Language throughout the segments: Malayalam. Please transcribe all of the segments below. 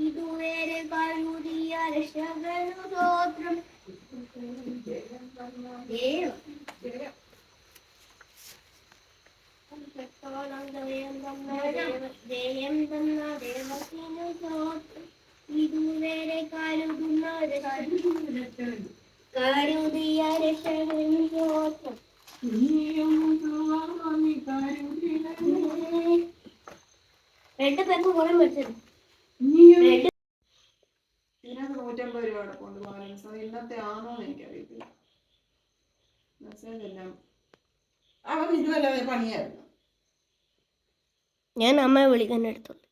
ഇതുവരെ കരുതിയ രക്ഷകനു സ്തോത്രം. ജയം തന്ന ദൈവത്തിനു സ്തോത്രം. ഇതുവരെ കരുതിയ രക്ഷകനു സ്തോത്രം. രണ്ട് പേർക്ക് കുറെ മെച്ചത്. ഇതിനകത്ത് 150 രൂപ കൊണ്ട് ബാലൻസ്. അത് ഇന്നത്തെ ആണോന്ന് എനിക്കറിയത്തില്ല. മെസ്സേജ് എല്ലാം അവൻ ഇതുവരെ പണിയായിരുന്നു. ഞാൻ അമ്മയെ വിളിക്കാൻ എടുത്തുള്ളൂ.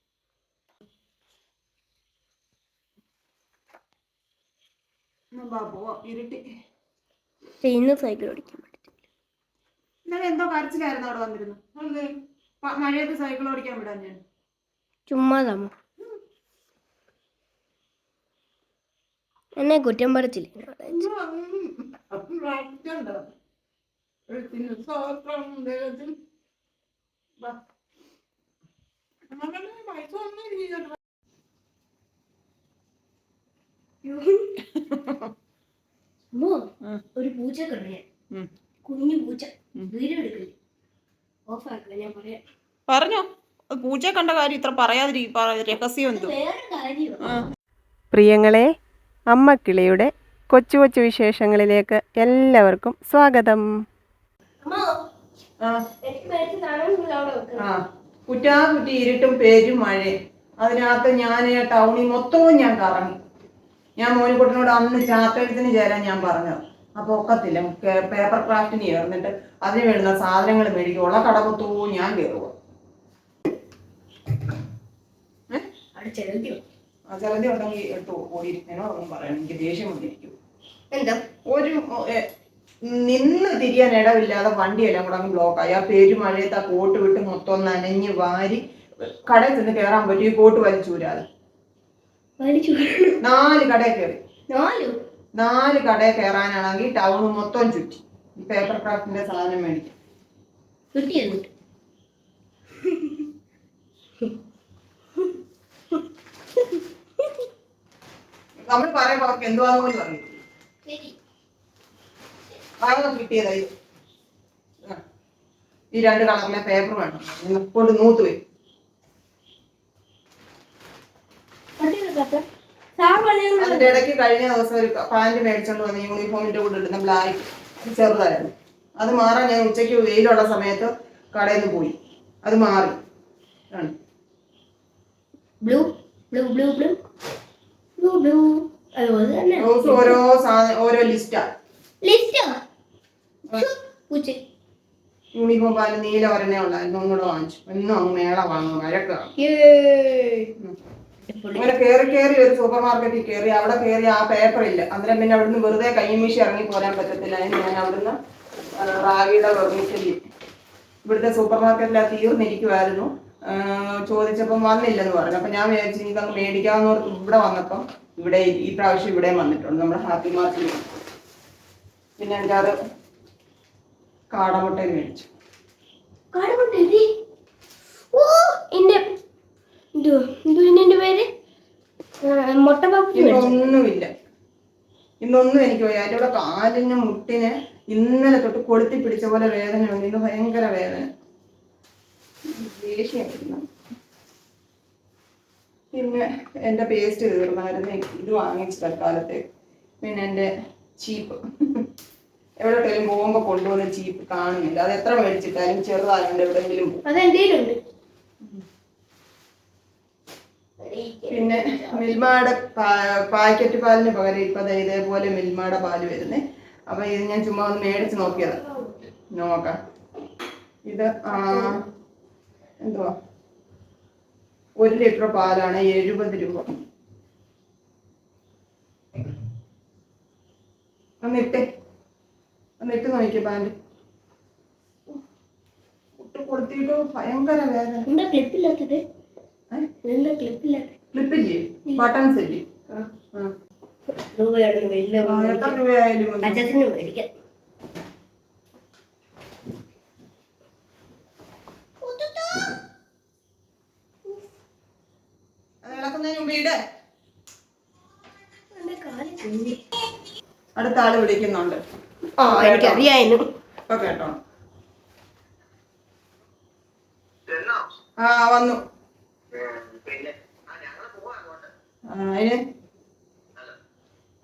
ഇരുട്ടി ഇന്ന് സൈക്കിൾ ഓടിക്കാൻ പറ്റത്തില്ല. ഇന്നലെ എന്തോ കരച്ചിലായിരുന്നു അവിടെ വന്നിരുന്നു. മഴയത്ത് സൈക്കിൾ ഓടിക്കാൻ വിടാൻ ഞാൻ ചുമ്മാതാമോ എന്നെ കുറ്റം പറച്ചില്ല. ഒരു പൂച്ച കണ്ടു, കുഞ്ഞു പൂച്ച. വീഡിയോ എടുക്കില്ല, ഓഫാക്കില്ല. ഞാൻ പറയാം. പറഞ്ഞോ, പൂച്ച കണ്ട കാര്യം ഇത്ര പറയാതിരി, രഹസ്യം എന്തോ. പ്രിയങ്ങളെ, അമ്മക്കിളിയുടെ കൊച്ചു കൊച്ചു വിശേഷങ്ങളിലേക്ക് എല്ലാവർക്കും സ്വാഗതം. കുറ്റാകുറ്റി ഇരുട്ടും പേരും മഴയും. അതിനകത്ത് ഞാൻ ടൗണിൽ മൊത്തവും ഞാൻ കറങ്ങി. ഞാൻ മോനിക്കുട്ടനോട് അന്ന് ചാർട്ടെഴുത്തിന് ചേരാൻ ഞാൻ പറഞ്ഞത്. അപ്പോൾ ഒക്കത്തില്ല, പേപ്പർ ക്രാഫ്റ്റിന് ചേർന്നിട്ട് അതിന് വേണ്ടുന്ന സാധനങ്ങൾ മേടിക്കും. ഉള്ള കടപൊത്തവും ഞാൻ കയറുക. ചിലതി ഉണ്ടെങ്കിൽ എടുത്ത് ഓടിയിരിക്കണോ ഒന്നും പറയണം. എനിക്ക് ദേഷ്യം കൊണ്ടിരിക്കും. ഒരു നിന്ന് തിരിയാൻ ഇടവില്ലാതെ വണ്ടിയെല്ലാം കൂടെ അങ്ങ് ബ്ലോക്കായി. ആ പെരുമഴയത്ത് ആ കോട്ട് വിട്ട് മൊത്തം നനഞ്ഞ് വാരി കടയിൽ ചെന്ന് കയറാൻ പറ്റും. ഈ കോട്ട് വലിച്ചൂരാതെ 4 കടയിൽ കയറി. 4 കടയിൽ കയറാനാണെങ്കിൽ ടൗൺ മൊത്തം ചുറ്റി പേപ്പർ ക്രാഫ്റ്റിന്റെ സാധനം മേടിക്കും. നമ്മൾ പറയുമ്പോ അവർക്ക് എന്തുവാന്ന് പോലും അറിയില്ല. അതൊക്കെ കിട്ടിയതായി. ഈ 2 കളറിലെ പേപ്പർ വേണം കൊണ്ട് നൂത്ത് വരും. അതിന്റെ ഇടയ്ക്ക് കഴിഞ്ഞ ദിവസം ഒരു പാന്റ് മേടിച്ചോണ്ട് വന്ന് യൂണിഫോമിന്റെ കൂടെ ഇടുന്ന ബ്ലാക്ക് ചെറുതായിരുന്നു. അത് മാറാൻ ഞാൻ ഉച്ചയ്ക്ക് വെയിലുള്ള സമയത്ത് കടയിൽ നിന്ന് പോയി. അത് മാറി. ഓരോ സാധനം ഓരോ ലിസ്റ്റാ. യൂണിഫോം പാല് നീല ഒരെണ്ണേ ഉള്ളായിരുന്നു. ഒന്നുകൂടെ വാങ്ങിച്ചു. എന്നും അങ്ങ് മേള വാങ്ങും, വഴക്കാണ്. അങ്ങനെ കയറി ഒരു സൂപ്പർ മാർക്കറ്റിൽ കയറി. അവിടെ കയറി ആ പേപ്പർ ഇല്ല. അന്നേരം പിന്നെ അവിടുന്ന് വെറുതെ കയ്യുമീശി ഇറങ്ങി പോരാൻ പറ്റത്തില്ല. അതിന് ഞാൻ അവിടുന്ന് റാഗിയുടെ വെർമിസെല്ലി ഇവിടുത്തെ സൂപ്പർ മാർക്കറ്റിൽ തീർന്നിരിക്കുമായിരുന്നു. ചോദിച്ചപ്പം വന്നില്ലെന്ന് പറഞ്ഞു. അപ്പം ഞാൻ വിചാരിച്ചു ഇതങ്ങ് മേടിക്കാമെന്നോർത്ത് ഇവിടെ വന്നപ്പം ഇവിടെ ഈ പ്രാവശ്യം ഇവിടെ വന്നിട്ടുണ്ട് നമ്മുടെ ഹാപ്പി മാർട്ടിൽ. പിന്നെ 5-6 കാടമുട്ടയിൽ മേടിച്ചു. ഇന്നൊന്നുമില്ല. ഇന്നൊന്നും എനിക്ക് പോയി. അതിൻ്റെ കൂടെ കാലിന് മുട്ടിന് ഇന്നലെ തൊട്ട് കൊളുത്തി പിടിച്ച പോലെ വേദനയുണ്ട്. ഇന്ന് ഭയങ്കര വേദന, ദേഷ്യമായിരുന്നു. പിന്നെ എൻ്റെ പേസ്റ്റ് തീർന്നായിരുന്നു. ഇത് വാങ്ങിച്ചു തൽക്കാലത്തേക്ക്. പിന്നെ എൻ്റെ ചീപ്പ് എവിടെയെങ്കിലും പോകുമ്പോൾ കൊണ്ടുപോകുന്ന ചീപ്പ് കാണുന്നില്ല. അത് എത്ര മേടിച്ചിട്ടാലും ചെറുതായതുകൊണ്ട് എവിടെയെങ്കിലും. പിന്നെ മിൽമയുടെ പാക്കറ്റ് പാലിന് പകരം ഇപ്പൊ ഇതേപോലെ മിൽമയുടെ പാല് വരുന്നേ. അപ്പൊ ഇത് ഞാൻ ചുമ്മാ ഒന്ന് മേടിച്ച് നോക്കിയതാ, നോക്കാം. ഇത് എന്തുവാ 1 ലിറ്റർ പാലാണ് 70 രൂപ. ഒന്നിട്ട് നോക്കിയ പാല് കൊടുത്തിട്ട് ഭയങ്കര വേദന. ക്ലിപ്പില്ലേ, ബട്ടൺസ് ഇല്ലേ? എത്ര രൂപയായാലും കിടക്കുന്നതിന് മുമ്പ് ഇട്. എന്റെ കാല് കുഞ്ഞി. അടുത്ത ആള് വിളിക്കുന്നുണ്ട്. ആ എനിക്കറിയായിരുന്നു. ഇപ്പൊ കേട്ടോ. ആ വന്നു.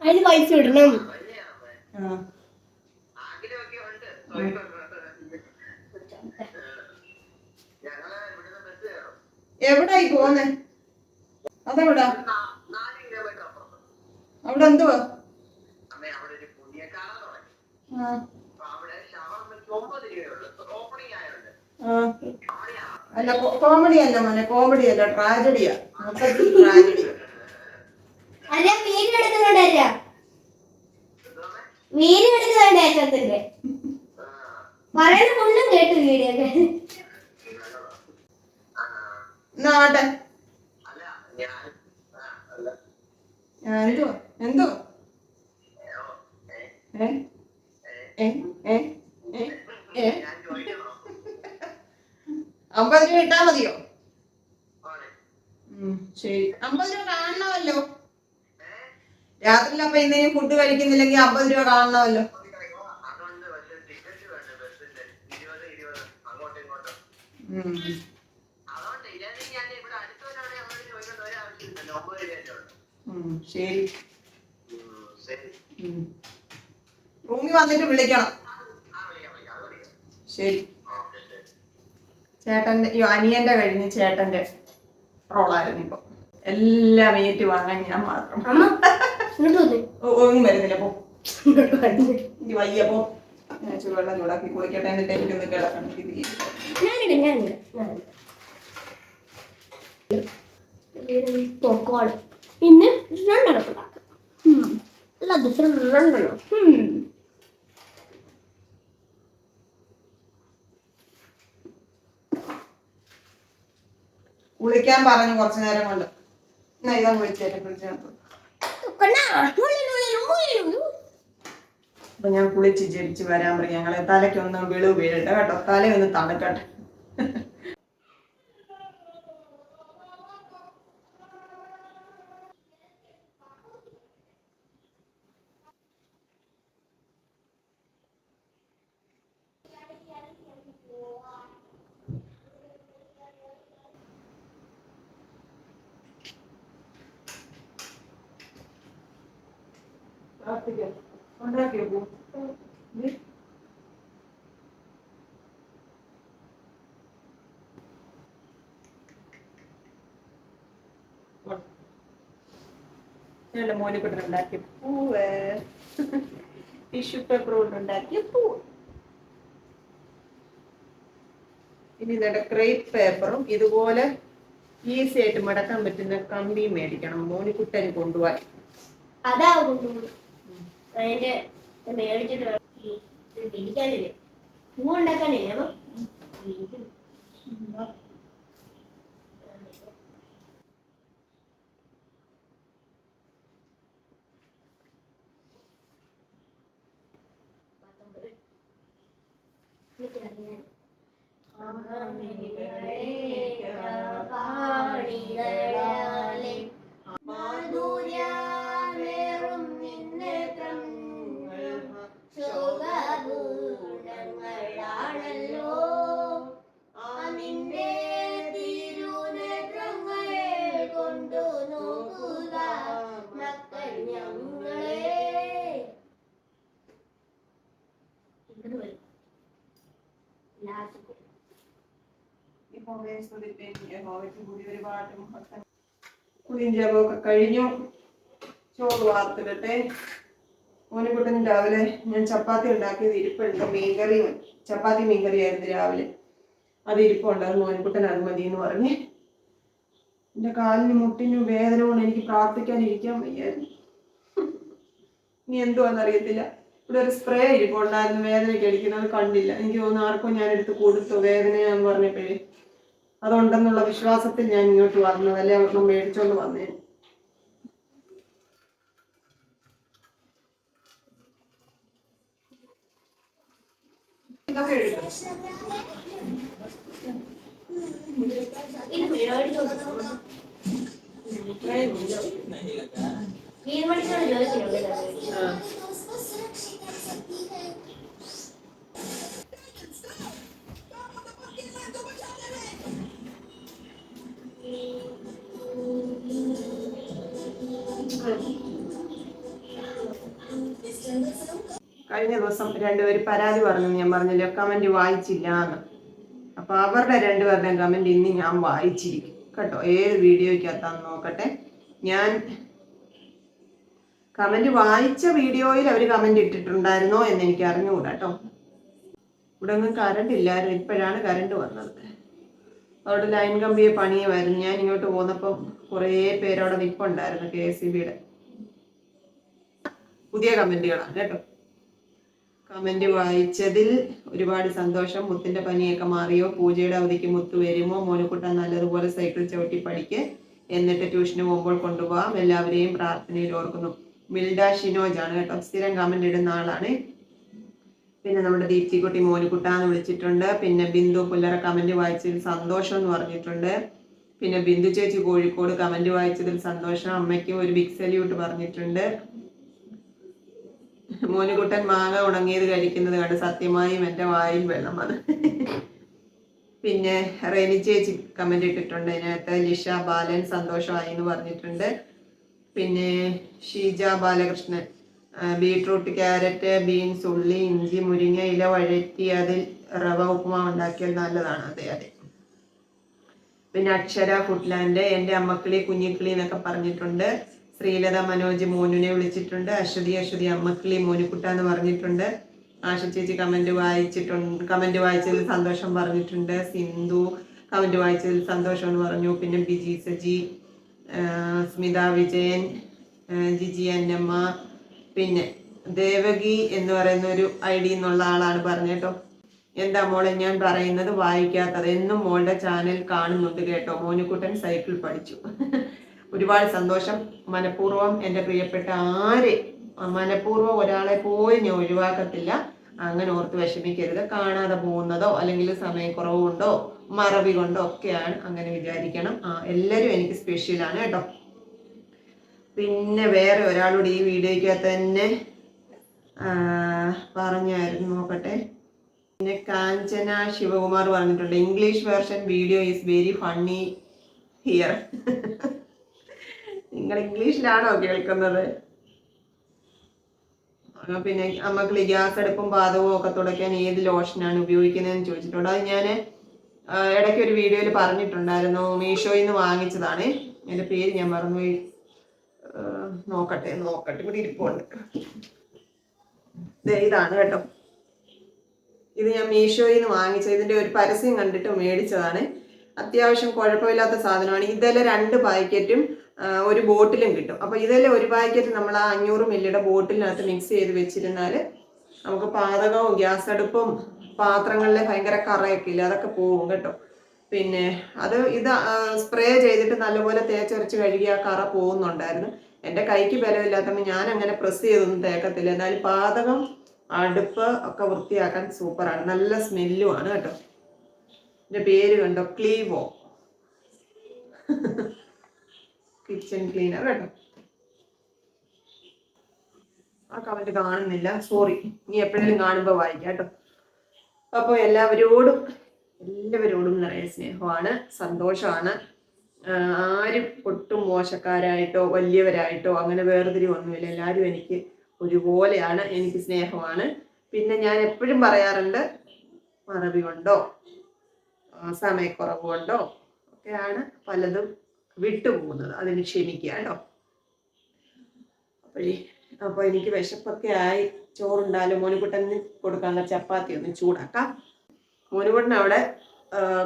അതിന് പൈസ ഇടണം. എവിടായി പോന്നെ? അതെവിടാ? അവിടെ എന്തുവാ? അല്ല കോമഡി അല്ല മോനെ, കോമഡി അല്ല, ട്രാജഡിയാ. ട്രാജഡി. അല്ല വീട് എടുക്കുന്നുണ്ടല്ല, വീട് എടുക്കുന്നുണ്ട്. പറയുന്ന ഫുള്ളും കേട്ടു വീഡിയൊക്കെ. നാട്ടെ എന്തോ എന്തോ 50 രൂപ ഇട്ടാ മതിയോ? ശരി, 50 രൂപ കാണണമല്ലോ രാത്രിയിൽ. അപ്പൊ എന്തെങ്കിലും ഫുഡ് കഴിക്കുന്നില്ലെങ്കിൽ 50 രൂപ കാണണമല്ലോ. ശരി, റൂമിൽ വന്നിട്ട് വിളിക്കണം. ശരി. ചേട്ടന്റെ അനിയന്റെ കഴിഞ്ഞ് ചേട്ടന്റെ റോളായിരുന്നു ഇപ്പൊ. എല്ലാം ഏറ്റു വാങ്ങാൻ ഞാൻ മാത്രം. ഒന്നും വരുന്നില്ല. പോ വയ്യ. പോ ഞാൻ ചൂടുവെള്ളം ചൂടാക്കി കുളിക്കട്ടെ. എന്നിട്ട് എനിക്കൊന്ന് കിടക്കണം. പിന്നെ രണ്ടെണ്ണം എല്ലാ ദിവസവും രണ്ടെണ്ണം. കുളിക്കാൻ പറഞ്ഞു കുറച്ചു നേരം കൊണ്ട്. ഇതാ കുളിച്ചേട്ടെ. കുളിച്ചേർത്ത് അപ്പൊ ഞാൻ കുളിച്ച് ജപിച്ച് വരാൻ പറയും. ഞങ്ങളെ തലയ്ക്കൊന്ന് വിളു വീഴട്ടെ കേട്ടോ. തലയൊന്ന് തണുക്കട്ടെ. ഉണ്ടാക്കിയോ പോ? ഞങ്ങളുടെ മോനിക്കുട്ടനുണ്ടാക്കിയ പൂവ്, ടിഷ്യൂ പേപ്പർ കൊണ്ടുണ്ടാക്കിയ പൂവ്. ഇനി ഇതോടെ ക്രേപ്പ് പേപ്പറും ഇതുപോലെ ഈസി ആയിട്ട് മടക്കാൻ പറ്റുന്ന കമ്പിയും മേടിക്കണം. മോനിക്കുട്ടന് കൊണ്ടുപോയി. അതാ കൊണ്ടുപോകും. അതിന്റെ മേടിച്ചിട്ട് പിടിക്കാനില്ലേ, പൂ ഉണ്ടാക്കാനില്ലേ. അപ്പൊ കുളിയും ജപമൊക്കെ കഴിഞ്ഞു. ചോറ് വാർത്തിടട്ടെ. മോനിക്കുട്ടന് രാവിലെ ഞാൻ ചപ്പാത്തി ഉണ്ടാക്കിയത് ഇരിപ്പുണ്ട്. മീൻകറിയും ചപ്പാത്തി മീൻകറിയായിരുന്നു രാവിലെ. അത് ഇരിപ്പുണ്ട്. അത് മോനിക്കുട്ടൻ അത് മതി എന്ന് പറഞ്ഞ്. എൻ്റെ കാലിന് മുട്ടിന് വേദന കൊണ്ട് എനിക്ക് പ്രാർത്ഥിക്കാനിരിക്കാൻ വയ്യായിരുന്നു. ഇനി എന്തുവാന്നറിയത്തില്ല. ഇവിടെ ഒരു സ്പ്രേ ഇരിപ്പുണ്ടായിരുന്നു വേദനയ്ക്ക് അടിക്കുന്നത്. കണ്ടില്ല. എനിക്ക് തോന്നുന്നു ആർക്കും ഞാൻ എടുത്ത് കൊടുത്തു വേദനയാന്ന് പറഞ്ഞപ്പോഴേ. അതുണ്ടെന്നുള്ള വിശ്വാസത്തിൽ ഞാൻ ഇങ്ങോട്ട് വന്നത്. അല്ലെ അവർക്ക് മേടിച്ചോണ്ട് വന്നേ. മണിക്കൂർ ചോദിക്കുന്നുണ്ട്. കഴിഞ്ഞ ദിവസം രണ്ടുപേര് പരാതി പറഞ്ഞു, ഞാൻ പറഞ്ഞല്ലോ കമന്റ് വായിച്ചില്ല എന്ന്. അപ്പൊ അവരുടെ രണ്ടുപേരുടെയും കമന്റ് ഇന്ന് ഞാൻ വായിച്ചിരിക്കും കേട്ടോ. ഏത് വീഡിയോയ്ക്കകത്താന്ന് നോക്കട്ടെ. ഞാൻ കമന്റ് വായിച്ച വീഡിയോയിൽ അവർ കമന്റ് ഇട്ടിട്ടുണ്ടായിരുന്നോ എന്ന് എനിക്ക് അറിഞ്ഞുകൂടാ കേട്ടോ. ഇവിടെ ഒന്നും കറണ്ട് ഇല്ലായിരുന്നു, ഇപ്പോഴാണ് കറണ്ട് വന്നത്. അവിടെ ലൈൻ കമ്പിയെ പണിയുമായിരുന്നു. ഞാൻ ഇങ്ങോട്ട് പോന്നപ്പം കുറേ പേരവിടെ നിൽപ്പുണ്ടായിരുന്നു. KSEBയുടെ പുതിയ കമന്റുകളാണ് കേട്ടോ. കമന്റ് വായിച്ചതിൽ ഒരുപാട് സന്തോഷം. മുത്തിന്റെ പനിയൊക്കെ മാറിയോ? പൂജയുടെ അവധിക്ക് മുത്ത് വരുമോ? മോനുക്കുട്ടൻ നല്ലതുപോലെ സൈക്കിൾ ചവിട്ടി പഠിക്ക്, എന്നിട്ട് ട്യൂഷന് പോകുമ്പോൾ കൊണ്ടുപോകാം. എല്ലാവരെയും പ്രാർത്ഥനയിൽ ഓർക്കുന്നു. മിൽഡ ഷിനോജ് ആണ് കേട്ടോ, സ്ഥിരം കമന്റ് ഇടുന്ന ആളാണ്. പിന്നെ നമ്മുടെ ദീപ്തിക്കുട്ടി മോനുക്കുട്ടാന്ന് വിളിച്ചിട്ടുണ്ട്. പിന്നെ ബിന്ദു പുല്ലറ കമന്റ് വായിച്ചതിൽ സന്തോഷം എന്ന് പറഞ്ഞിട്ടുണ്ട്. പിന്നെ ബിന്ദു ചേച്ചി കോഴിക്കോട് കമന്റ് വായിച്ചതിൽ സന്തോഷം, അമ്മയ്ക്കും ഒരു ബിഗ് സല്യൂട്ട് പറഞ്ഞിട്ടുണ്ട്. മോനുകുട്ടൻ മാങ്ങ ഉണങ്ങിയത് കഴിക്കുന്നത് കണ്ട് സത്യമായും എൻ്റെ വായിൽ വെള്ളം വന്നു. പിന്നെ റെനി ചേച്ചി കമന്റ് ഇട്ടിട്ടുണ്ട്. അതിനകത്ത് ലിഷ ബാലൻ സന്തോഷമായി എന്ന് പറഞ്ഞിട്ടുണ്ട്. പിന്നെ Sheeja Balakrishnan beetroot, carrot, beans, ഉള്ളി, ഇഞ്ചി, മുരിങ്ങ ഇല വഴറ്റി അതിൽ റവ ഉപ്പുമാവ് ഉണ്ടാക്കിയാൽ നല്ലതാണ്. അതെ അതെ. പിന്നെ അക്ഷര ഫുഡ്ലാൻഡ് എൻ്റെ അമ്മക്കിളി കുഞ്ഞിക്കിളി എന്നൊക്കെ പറഞ്ഞിട്ടുണ്ട്. ശ്രീലത മനോജ് മോനുനെ വിളിച്ചിട്ടുണ്ട്. അശ്വതി അമ്മക്കിളി മോനുക്കുട്ട എന്ന് പറഞ്ഞിട്ടുണ്ട്. ആശ ചേച്ചി കമന്റ് വായിച്ചതിൽ സന്തോഷം പറഞ്ഞിട്ടുണ്ട്. സിന്ധു കമന്റ് വായിച്ചതിൽ സന്തോഷം എന്ന് പറഞ്ഞു. പിന്നെ ബിജി സജി, സ്മിത വിജയൻ, ജിജി അന്നമ്മ, പിന്നെ ദേവകി എന്ന് പറയുന്ന ഒരു ID എന്നുള്ള ആളാണ് പറഞ്ഞേട്ടോ. എന്താ മോളെ ഞാൻ പറയുന്നത് വായിക്കാത്തത്? എന്നും മോളുടെ ചാനൽ കാണുന്നുണ്ട് കേട്ടോ. മോനുക്കുട്ടൻ സൈക്കിൾ പഠിച്ചു. ഒരുപാട് സന്തോഷം. മനഃപൂർവ്വം എൻ്റെ പ്രിയപ്പെട്ട മനഃപൂർവ്വം ഒരാളെ പോയി ഞാൻ ഒഴിവാക്കത്തില്ല. അങ്ങനെ ഓർത്ത് വിഷമിക്കരുത്. കാണാതെ പോകുന്നതോ അല്ലെങ്കിൽ സമയക്കുറവ് കൊണ്ടോ മറവി കൊണ്ടോ ഒക്കെയാണ്, അങ്ങനെ വിചാരിക്കണം. എല്ലാവരും എനിക്ക് സ്പെഷ്യലാണ് കേട്ടോ. പിന്നെ വേറെ ഒരാളോട് ഈ വീഡിയോയ്ക്കകത്ത് തന്നെ പറഞ്ഞായിരുന്നു, നോക്കട്ടെ. പിന്നെ കാഞ്ചന ശിവകുമാർ പറഞ്ഞിട്ടുണ്ട്, English version video is very funny here. നിങ്ങൾ ഇംഗ്ലീഷിലാണോ കേൾക്കുന്നത്? പിന്നെ അമ്മക്ക് ഗ്യാസ് അടുപ്പും പാദവും ഒക്കെ തുടയ്ക്കാൻ ഏത് ലോഷനാണ് ഉപയോഗിക്കുന്നതെന്ന് ചോദിച്ചിട്ടുണ്ട്. അത് ഞാൻ ഇടയ്ക്ക് ഒരു വീഡിയോയിൽ പറഞ്ഞിട്ടുണ്ടായിരുന്നു. മീഷോയിൽ നിന്ന് വാങ്ങിച്ചതാണ്. എൻ്റെ പേര് ഞാൻ മറന്നുപോയി. നോക്കട്ടെ ഇവിടെ ഇരിപ്പുണ്ട്. ഇതാണ് കേട്ടോ. ഇത് ഞാൻ മീഷോയിൽ നിന്ന് വാങ്ങിച്ചത്. ഇതിൻ്റെ ഒരു പരസ്യം കണ്ടിട്ട് മേടിച്ചതാണ്. അത്യാവശ്യം കുഴപ്പമില്ലാത്ത സാധനമാണ്. ഇതെല്ലാം 2 പാക്കറ്റും ഒരു ബോട്ടിലും കിട്ടും. അപ്പോൾ ഇതെല്ലാം ഒരു പാക്കറ്റ് നമ്മൾ ആ 500 ml ബോട്ടിലിനകത്ത് മിക്സ് ചെയ്ത് വെച്ചിരുന്നാൽ നമുക്ക് പാചകവും ഗ്യാസ് അടുപ്പും പാത്രങ്ങളിലെ ഭയങ്കര കറയൊക്കെ ഇല്ല, അതൊക്കെ പോകും കേട്ടോ. പിന്നെ ഇത് സ്പ്രേ ചെയ്തിട്ട് നല്ലപോലെ തേച്ചൊരച്ച് കഴുകി ആ കറ പോകുന്നുണ്ടായിരുന്നു. എൻ്റെ കൈക്ക് ബലമില്ലാത്തപ്പോൾ ഞാൻ അങ്ങനെ പ്രസ് ചെയ്തൊന്നും തേക്കത്തില്ല. എന്നാലും പാചകം അടുപ്പ് ഒക്കെ വൃത്തിയാക്കാൻ സൂപ്പറാണ്. നല്ല സ്മെല്ലുമാണ് കേട്ടോ. എൻ്റെ പേര് കണ്ടോ, ക്ലീവോ കിച്ചൺ ക്ലീനർ കേട്ടോ. ആ കമന്റ് കാണുന്നില്ല, സോറി. ഇനി എപ്പോഴെങ്കിലും കാണുമ്പോൾ വായിക്കാം കേട്ടോ. അപ്പോൾ എല്ലാവരോടും നിറയെ സ്നേഹമാണ്, സന്തോഷമാണ്. ആരും ഒട്ടും മോശക്കാരായിട്ടോ വലിയവരായിട്ടോ അങ്ങനെ വേർതിരിവൊന്നുമില്ല. എല്ലാവരും എനിക്ക് ഒരുപോലെയാണ്, എനിക്ക് സ്നേഹമാണ്. പിന്നെ ഞാൻ എപ്പോഴും പറയാറുണ്ട്, മറവി കൊണ്ടോ സമയക്കുറവ് കൊണ്ടോ ഒക്കെയാണ് പലതും വിട്ടുപോകുന്നത്. അതിന് ക്ഷമിക്കുക കേട്ടോ. അപ്പോൾ എനിക്ക് വിശപ്പൊക്കെ ആയി. ചോറുണ്ടാലും മോനുകുട്ടന് കൊടുക്കാനുള്ള ചപ്പാത്തി ഒന്ന് ചൂടാക്കാം. മോനുകുട്ടൻ അവിടെ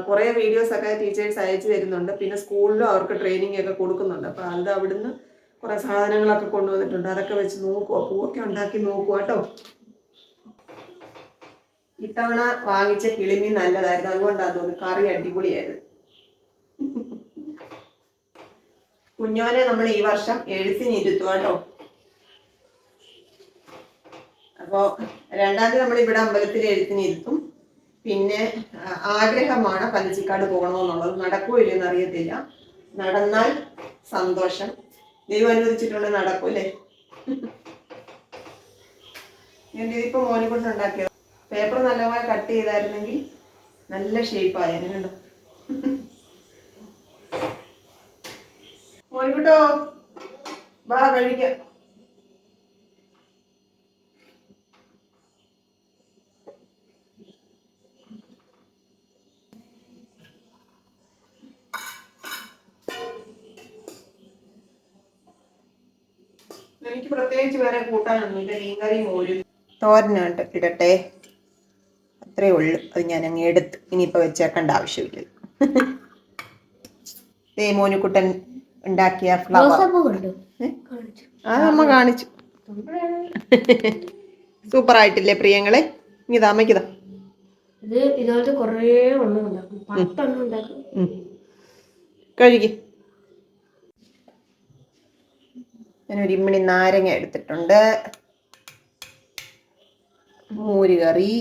കുറേ വീഡിയോസൊക്കെ ടീച്ചേഴ്സ് അയച്ചു തരുന്നുണ്ട്. പിന്നെ സ്കൂളിലും അവർക്ക് ട്രെയിനിങ് ഒക്കെ കൊടുക്കുന്നുണ്ട്. അപ്പോൾ അത് അവിടുന്ന് കുറേ സാധനങ്ങളൊക്കെ കൊണ്ടുവന്നിട്ടുണ്ട്. അതൊക്കെ വെച്ച് നോക്കുക, പൂവൊക്കെ ഉണ്ടാക്കി നോക്കുക കേട്ടോ. ഇത്തവണ വാങ്ങിച്ച കിളിമീൻ നല്ലതായിരുന്നു, അതുകൊണ്ടാണ് തോന്നുന്നു കറി അടിപൊളിയായിരുന്നു. കുഞ്ഞോനെ നമ്മൾ ഈ വർഷം എഴുത്തിനിരുത്തുക കേട്ടോ. അപ്പോൾ 2ാം തീയതി നമ്മൾ ഇവിടെ അമ്പലത്തിൽ എഴുത്തിനിരുത്തും. പിന്നെ ആഗ്രഹമാണ് പനച്ചിക്കാട് പോകണമെന്നുള്ളത്. നടക്കുമോ ഇല്ലെന്ന് അറിയത്തില്ല. നടന്നാൽ സന്തോഷം. ദൈവം അനുവദിച്ചിട്ടുണ്ട്, നടക്കൂല്ലേ? ഞാൻ ഇതിപ്പോ മോനെ കൊണ്ട് ഉണ്ടാക്കിയത്. പേപ്പർ നല്ലപോലെ കട്ട് ചെയ്തായിരുന്നെങ്കിൽ നല്ല ഷേപ്പായിരുന്നു കണ്ടോ. മോനിക്കുട്ടോ വാ കഴിക്കാം. എനിക്ക് പ്രത്യേകിച്ച് വേറെ കൂട്ടാനൊന്നുമില്ല. മീൻകറി മോരും തോരനായിട്ട് ഇടട്ടെ, അത്രേ ഉള്ളു. അത് ഞാൻ അങ്ങ് എടുത്ത് ഇനിയിപ്പോൾ വെച്ചേക്കേണ്ട ആവശ്യമില്ല. മോനുക്കുട്ടൻ ഉണ്ടാക്കിയ ഫ്ലവർ അമ്മ കാണിച്ചു. സൂപ്പർ ആയിട്ടില്ലേ പ്രിയങ്ങളെ? ഇതാ അമ്മയ്ക്കിതാ. ഇതുപോലത്തെ കുറേ എണ്ണം ഉണ്ടാക്കും, 10 എണ്ണം ഉണ്ടാക്കും. കഴുകി. ഞാനൊരു ഇമ്മിണി നാരങ്ങ എടുത്തിട്ടുണ്ട്. മോര് കറി,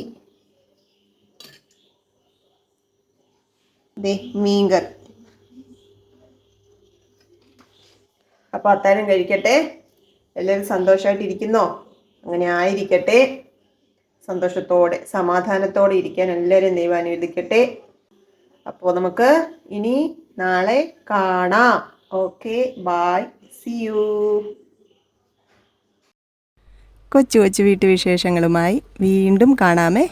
മീൻകറി. അപ്പൊ അത്താഴം കഴിക്കട്ടെ. എല്ലാവരും സന്തോഷമായിട്ടിരിക്കുന്നോ? അങ്ങനെ ആയിരിക്കട്ടെ. സന്തോഷത്തോടെ സമാധാനത്തോടെ ഇരിക്കാൻ എല്ലാവരും ദൈവം അനുവദിക്കട്ടെ. അപ്പോൾ നമുക്ക് ഇനി നാളെ കാണാം. Okay, bye, see you. കൊച്ചു കൊച്ചു വീട്ടുവിശേഷങ്ങളുമായി വീണ്ടും കാണാമേ.